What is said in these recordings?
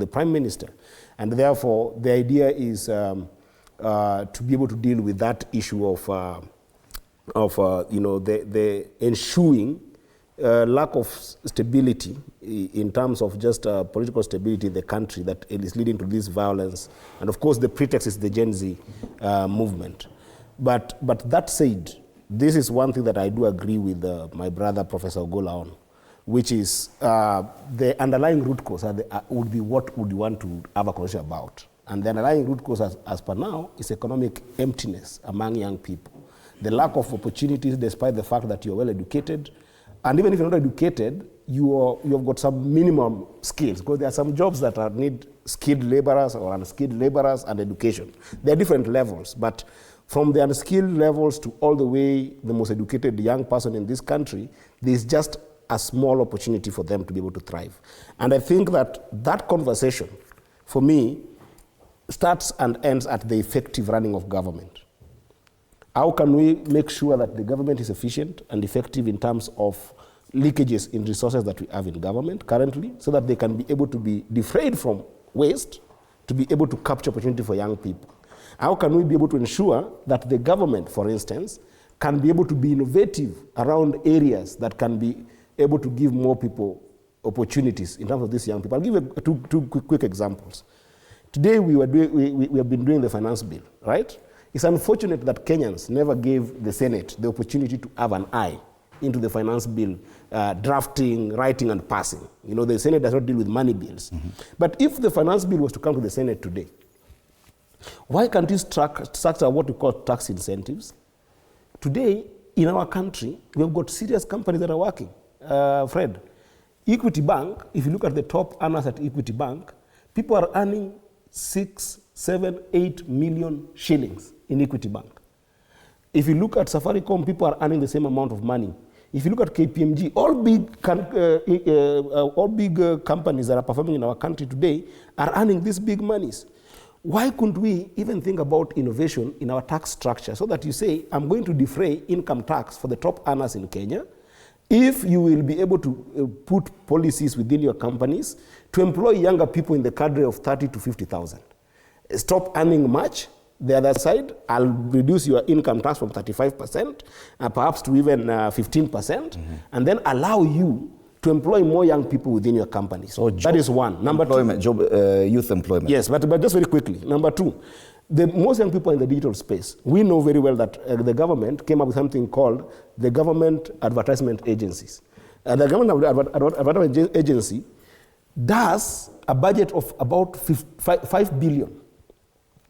the Prime Minister. And therefore, the idea is to be able to deal with that issue of the ensuing lack of stability in terms of just political stability in the country that is leading to this violence. And of course, the pretext is the Gen Z movement. But that said, this is one thing that I do agree with my brother, Professor Ogola, on, which is the underlying root cause would be what would you want to have a conversation about. And the underlying root cause, as per now, is economic emptiness among young people. The lack of opportunities, despite the fact that you're well educated, and even if you're not educated, you've got some minimum skills, because there are some jobs that need skilled laborers or unskilled laborers and education. There are different levels, but from the unskilled levels to all the way the most educated young person in this country, there's just a small opportunity for them to be able to thrive. And I think that conversation, for me, starts and ends at the effective running of government. How can we make sure that the government is efficient and effective in terms of leakages in resources that we have in government currently, so that they can be able to be defrayed from waste, to be able to capture opportunity for young people? How can we be able to ensure that the government, for instance, can be able to be innovative around areas that can be able to give more people opportunities in terms of these young people? I'll give you two quick examples. Today we have been doing the finance bill, right? It's unfortunate that Kenyans never gave the Senate the opportunity to have an eye into the finance bill, drafting, writing, and passing. You know, the Senate does not deal with money bills. Mm-hmm. But if the finance bill was to come to the Senate today, why can't you structure what we call tax incentives? Today, in our country, we've got serious companies that are working. Fred, Equity Bank, if you look at the top earners at Equity Bank, people are earning 6, 7, 8 million shillings in Equity Bank. If you look at Safaricom, people are earning the same amount of money. If you look at KPMG, all big companies that are performing in our country today are earning these big monies. Why couldn't we even think about innovation in our tax structure, so that you say, I'm going to defray income tax for the top earners in Kenya, if you will be able to put policies within your companies to employ younger people in the cadre of 30 to 50,000. Stop earning much. The other side, I'll reduce your income tax from 35%, perhaps to even 15%, mm-hmm. and then allow you to employ more young people within your companies. So that is one. Number two, youth employment. Yes, but just very quickly. Number two, the most young people in the digital space, we know very well that the government came up with something called the Government Advertisement Agencies. The Government Advertisement Agency does a budget of about 5 billion,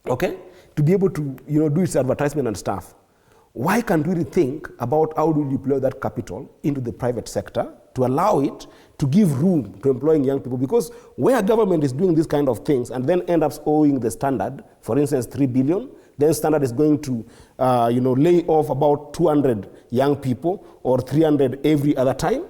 okay, to be able to do its advertisement and stuff. Why can't we rethink about how do we deploy that capital into the private sector to allow it to give room to employing young people? Because where government is doing these kind of things and then end up owing the Standard, for instance, 3 billion, then Standard is going to lay off about 200 young people or 300 every other time,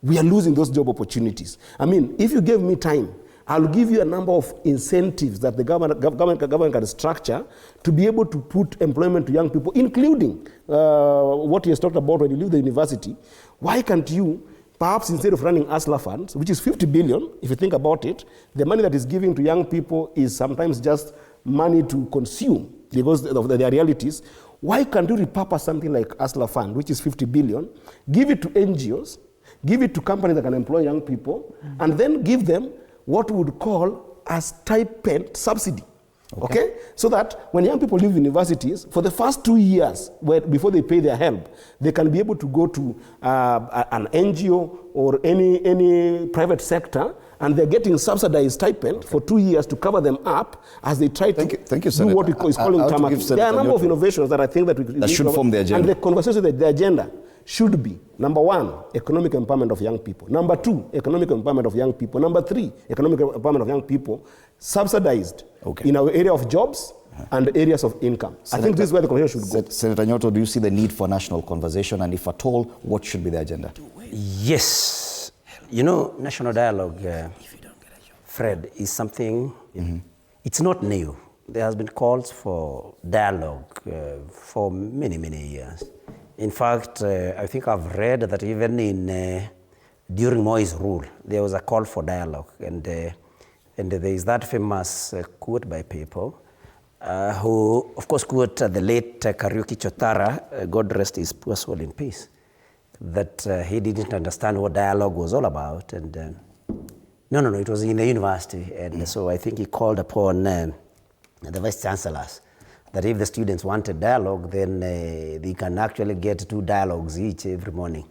we are losing those job opportunities. I mean, if you gave me time, I'll give you a number of incentives that the government can structure to be able to put employment to young people, including what you has talked about when you leave the university. Why can't you, perhaps instead of running ASLA funds, which is 50 billion, if you think about it, the money that is given to young people is sometimes just money to consume because of their realities. Why can't you repurpose something like ASLA fund, which is 50 billion, give it to NGOs, give it to companies that can employ young people, and then give them what we would call a stipend subsidy, okay? So that when young people leave universities, for the first 2 years, before they pay their help, they can be able to go to an NGO or any private sector, and they're getting subsidized stipend for 2 years to cover them up as they try to do what is calling tarmac. There are a number of innovations that I think that should form the agenda. And the conversation, the agenda should be, number one, economic empowerment of young people. Number two, economic empowerment of young people. Number three, economic empowerment of young people subsidized in our area of jobs and areas of income. Senator, I think this is where the conversation should go. Senator Nyoto, do you see the need for national conversation? And if at all, what should be the agenda? Yes. National dialogue, Fred, is something, it's not new. There has been calls for dialogue for many, many years. In fact, I think I've read that even during Moi's rule, there was a call for dialogue. And And there is that famous quote by people who, of course, quote the late Kariuki Chotara, God rest his poor soul in peace, that he didn't understand what dialogue was all about. And no, it was in the university. And so I think he called upon the vice chancellors that if the students wanted dialogue, then they can actually get 2 dialogues each every morning.